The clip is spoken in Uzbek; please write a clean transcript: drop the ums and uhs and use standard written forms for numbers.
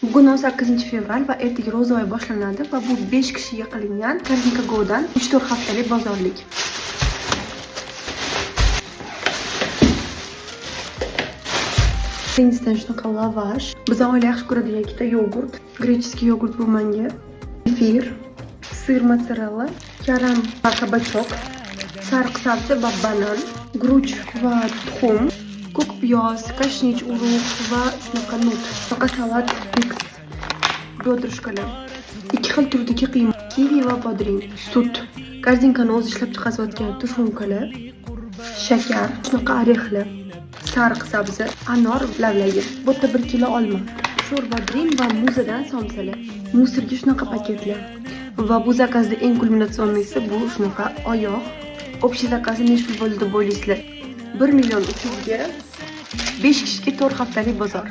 Bugun 18-fevral va ertaga ro'za oyi boshlanadi va bu 5 kishiga qilingan Korzinka Go'dan 3-4 haftalik bozorlik. Birinchisidan shunaqa lavash. Biz oila yaxshi ko'radigan ikkita yogurt, grecheskiy yogurt bu menga, kefir, sir mozzarella, karam va kabachok, sariq sabzi va banan, guruch va tuxum, ko'k piyoz, kashnich, urug' va shunaqa nut, shunaqa salat mix, byodrashkalar, 2 xil turdagi qiyma, kivi va bodring, sut, Korzinkani o'zi ishlab chiqarayotgan tushunkalar, shakar, shunaqa orexlar, sariq sabzi, anor lavlagi, bu yerda 1 kilo olma, sho'rva bodring va muzadan somsalar, musirga shunaqa paketlar. Va bu zakazda eng kulminatsiyonisi bu shunaqa oyoq. Общий zakazi nechta bo'ldi deb o'ylaysizlar? 1 million 300 ga 5 kishiga 4 haftalik bozor.